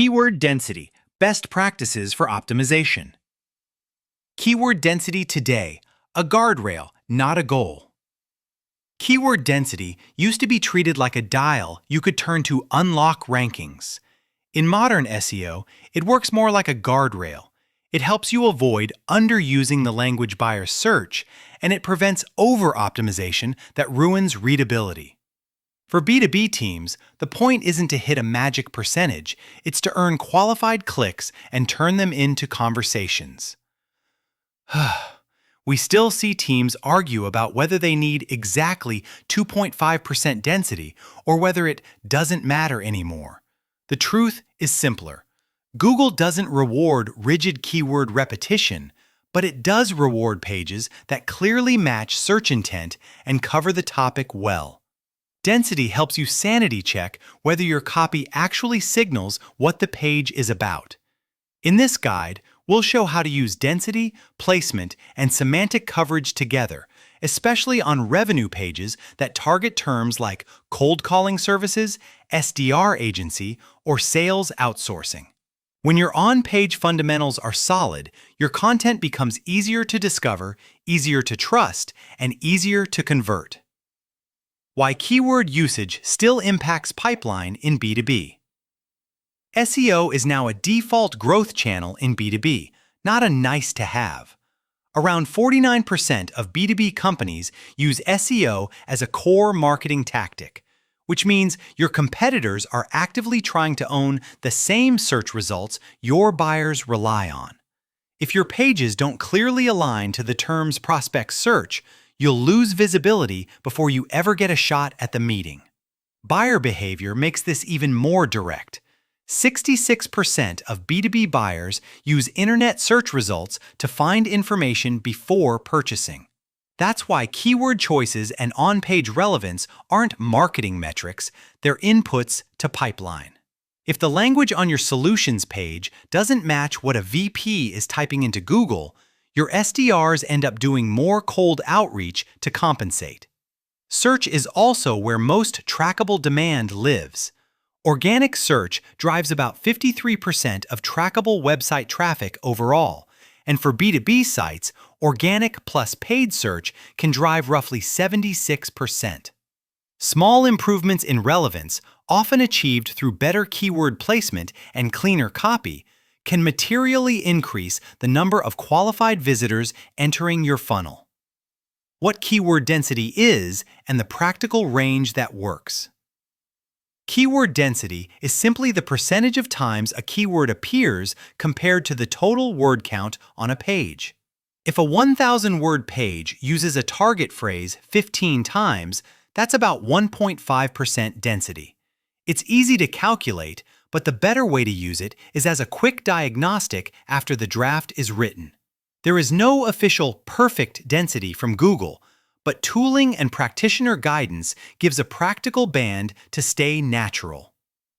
Keyword density, best practices for optimization. Keyword density today, a guardrail, not a goal. Keyword density used to be treated like a dial you could turn to unlock rankings. In modern SEO, it works more like a guardrail. It helps you avoid underusing the language buyers search, and it prevents over-optimization that ruins readability. For B2B teams, the point isn't to hit a magic percentage, it's to earn qualified clicks and turn them into conversations. We still see teams argue about whether they need exactly 2.5% density or whether it doesn't matter anymore. The truth is simpler. Google doesn't reward rigid keyword repetition, but it does reward pages that clearly match search intent and cover the topic well. Density helps you sanity check whether your copy actually signals what the page is about. In this guide, we'll show how to use density, placement, and semantic coverage together, especially on revenue pages that target terms like cold calling services, SDR agency, or sales outsourcing. When your on-page fundamentals are solid, your content becomes easier to discover, easier to trust, and easier to convert. Why keyword usage still impacts pipeline in B2B. SEO is now a default growth channel in B2B, not a nice-to-have. Around 49% of B2B companies use SEO as a core marketing tactic, which means your competitors are actively trying to own the same search results your buyers rely on. If your pages don't clearly align to the terms prospects search, you'll lose visibility before you ever get a shot at the meeting. Buyer behavior makes this even more direct. 66% of B2B buyers use internet search results to find information before purchasing. That's why keyword choices and on-page relevance aren't marketing metrics, they're inputs to pipeline. If the language on your solutions page doesn't match what a VP is typing into Google, your SDRs end up doing more cold outreach to compensate. Search is also where most trackable demand lives. Organic search drives about 53% of trackable website traffic overall, and for B2B sites, organic plus paid search can drive roughly 76%. Small improvements in relevance, often achieved through better keyword placement and cleaner copy, can materially increase the number of qualified visitors entering your funnel. What keyword density is and the practical range that works. Keyword density is simply the percentage of times a keyword appears compared to the total word count on a page. If a 1,000-word page uses a target phrase 15 times, that's about 1.5% density. It's easy to calculate, but the better way to use it is as a quick diagnostic after the draft is written. There is no official perfect density from Google, but tooling and practitioner guidance gives a practical band to stay natural.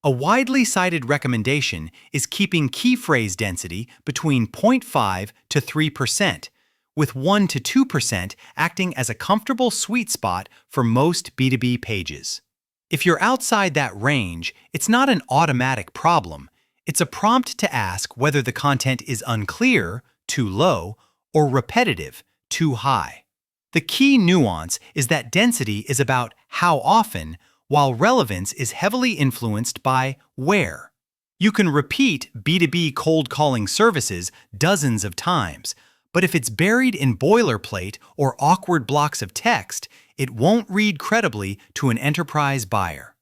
A widely cited recommendation is keeping key phrase density between 0.5 to 3%, with 1 to 2% acting as a comfortable sweet spot for most B2B pages. If you're outside that range, it's not an automatic problem. It's a prompt to ask whether the content is unclear, too low, or repetitive, too high. The key nuance is that density is about how often, while relevance is heavily influenced by where. You can repeat B2B cold calling services dozens of times, but if it's buried in boilerplate or awkward blocks of text, it won't read credibly to an enterprise buyer.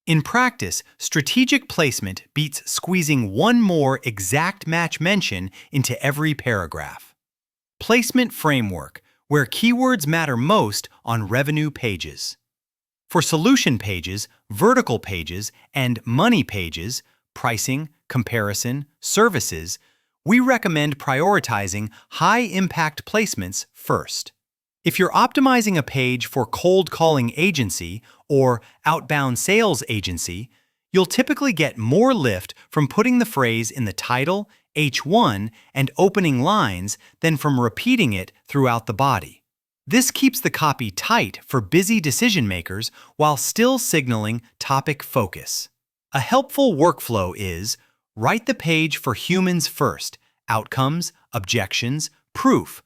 In practice, strategic placement beats squeezing one more exact match mention into every paragraph. Placement framework, where keywords matter most on revenue pages. For solution pages, vertical pages, and money pages, pricing, comparison, services, we recommend prioritizing high-impact placements first. If you're optimizing a page for cold calling agency or outbound sales agency, you'll typically get more lift from putting the phrase in the title, H1, and opening lines than from repeating it throughout the body. This keeps the copy tight for busy decision makers while still signaling topic focus. A helpful workflow is Write the page for humans first, outcomes, objections, proof.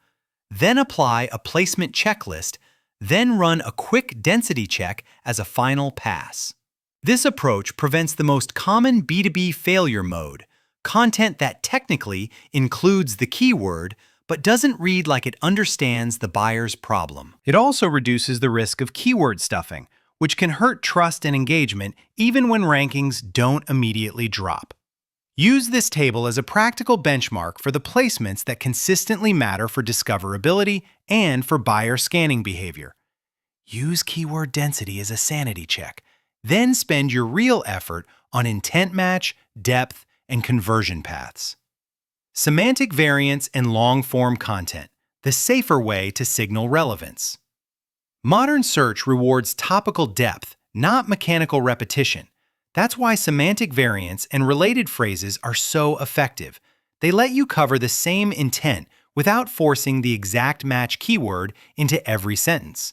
Then apply a placement checklist, then run a quick density check as a final pass. This approach prevents the most common B2B failure mode, content that technically includes the keyword but doesn't read like it understands the buyer's problem. It also reduces the risk of keyword stuffing, which can hurt trust and engagement even when rankings don't immediately drop. Use this table as a practical benchmark for the placements that consistently matter for discoverability and for buyer scanning behavior. Use keyword density as a sanity check, then spend your real effort on intent match, depth, and conversion paths. Semantic variance and long-form content, the safer way to signal relevance. Modern search rewards topical depth, not mechanical repetition. That's why semantic variance and related phrases are so effective. They let you cover the same intent without forcing the exact match keyword into every sentence.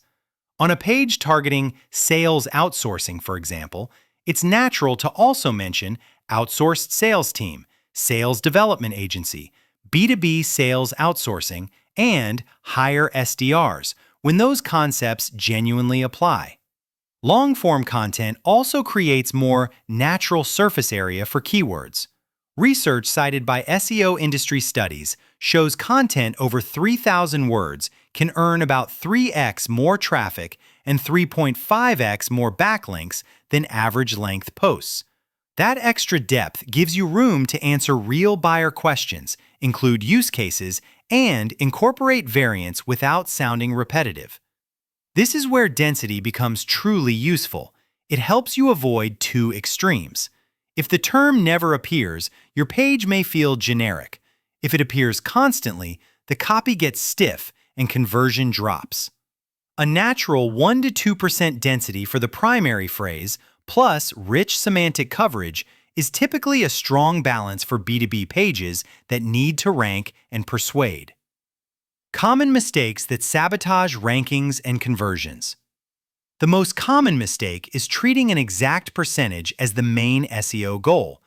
On a page targeting sales outsourcing, for example, it's natural to also mention outsourced sales team, sales development agency, B2B sales outsourcing, and hire SDRs when those concepts genuinely apply. Long-form content also creates more natural surface area for keywords. Research cited by SEO industry studies shows content over 3,000 words can earn about 3x more traffic and 3.5x more backlinks than average length posts. That extra depth gives you room to answer real buyer questions, include use cases, and incorporate variants without sounding repetitive. This is where density becomes truly useful. It helps you avoid two extremes. If the term never appears, your page may feel generic. If it appears constantly, the copy gets stiff and conversion drops. A natural 1 to 2% density for the primary phrase, plus rich semantic coverage, is typically a strong balance for B2B pages that need to rank and persuade. Common mistakes that sabotage rankings and conversions. The most common mistake is treating an exact percentage as the main SEO goal.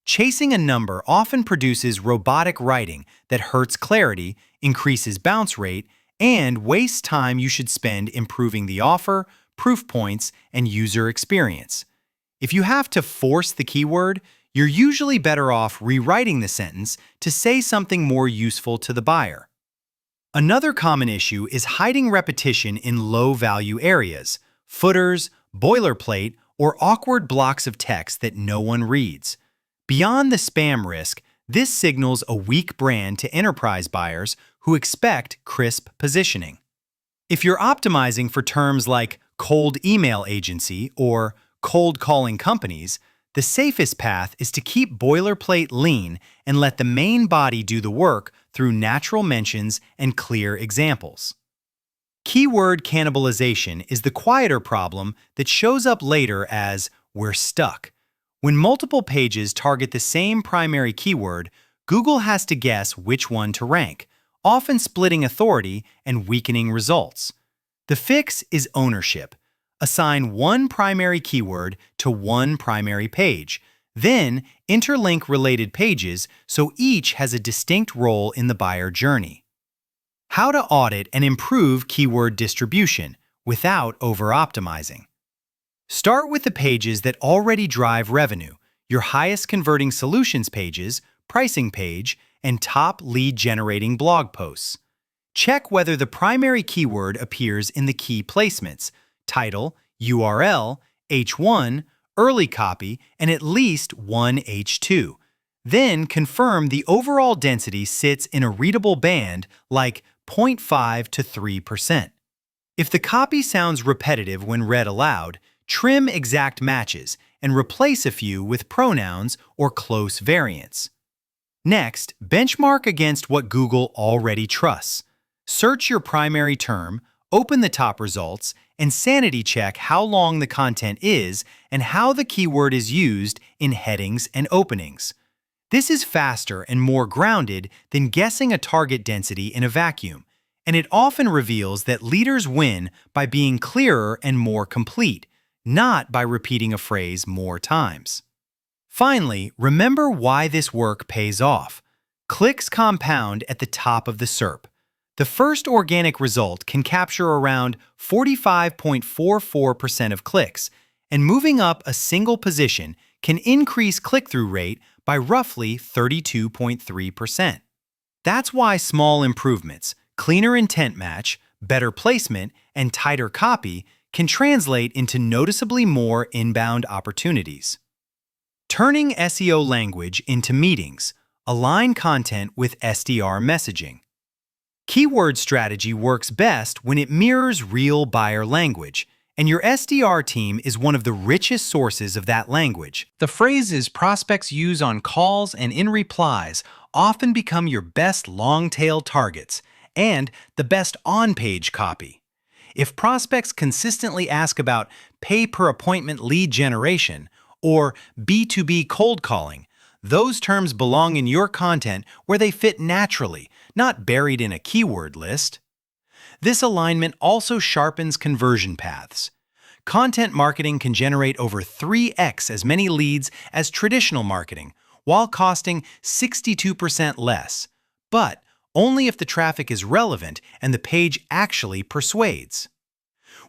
Chasing a number often produces robotic writing that hurts clarity, increases bounce rate, and wastes time you should spend improving the offer, proof points, and user experience. If you have to force the keyword, you're usually better off rewriting the sentence to say something more useful to the buyer. Another common issue is hiding repetition in low-value areas, footers, boilerplate, or awkward blocks of text that no one reads. Beyond the spam risk, this signals a weak brand to enterprise buyers who expect crisp positioning. If you're optimizing for terms like cold email agency or cold calling companies, the safest path is to keep boilerplate lean and let the main body do the work through natural mentions and clear examples. Keyword cannibalization is the quieter problem that shows up later as "we're stuck." When multiple pages target the same primary keyword, Google has to guess which one to rank, often splitting authority and weakening results. The fix is ownership. Assign one primary keyword to one primary page, then interlink related pages so each has a distinct role in the buyer journey. How to audit and improve keyword distribution without over-optimizing. Start with the pages that already drive revenue, your highest converting solutions pages, pricing page, and top lead-generating blog posts. Check whether the primary keyword appears in the key placements, title, URL, H1, early copy, and at least one H2. Then confirm the overall density sits in a readable band like 0.5 to 3%. If the copy sounds repetitive when read aloud, trim exact matches and replace a few with pronouns or close variants. Next, benchmark against what Google already trusts. Search your primary term, open the top results, and sanity check how long the content is and how the keyword is used in headings and openings. This is faster and more grounded than guessing a target density in a vacuum, and it often reveals that leaders win by being clearer and more complete, not by repeating a phrase more times. Finally, remember why this work pays off. Clicks compound at the top of the SERP. The first organic result can capture around 45.44% of clicks, and moving up a single position can increase click-through rate by roughly 32.3%. That's why small improvements, cleaner intent match, better placement, and tighter copy can translate into noticeably more inbound opportunities. Turning SEO language into meetings. Align content with SDR messaging. Keyword strategy works best when it mirrors real buyer language, and your SDR team is one of the richest sources of that language. The phrases prospects use on calls and in replies often become your best long-tail targets and the best on-page copy. If prospects consistently ask about pay-per-appointment lead generation or B2B cold calling, those terms belong in your content where they fit naturally, not buried in a keyword list. This alignment also sharpens conversion paths. Content marketing can generate over 3x as many leads as traditional marketing, while costing 62% less, but only if the traffic is relevant and the page actually persuades.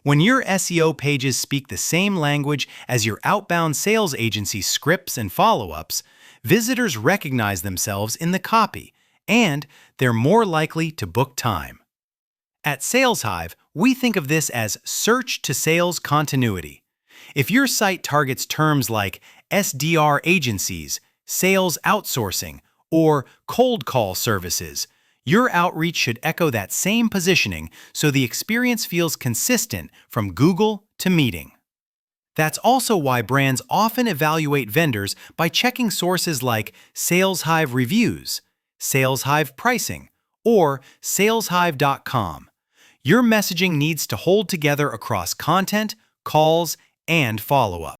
When your SEO pages speak the same language as your outbound sales agency scripts and follow-ups, visitors recognize themselves in the copy, and they're more likely to book time. At SalesHive, we think of this as search-to-sales continuity. If your site targets terms like SDR agencies, sales outsourcing, or cold call services, your outreach should echo that same positioning so the experience feels consistent from Google to meeting. That's also why brands often evaluate vendors by checking sources like SalesHive reviews, SalesHive pricing, or SalesHive.com. Your messaging needs to hold together across content, calls, and follow-up.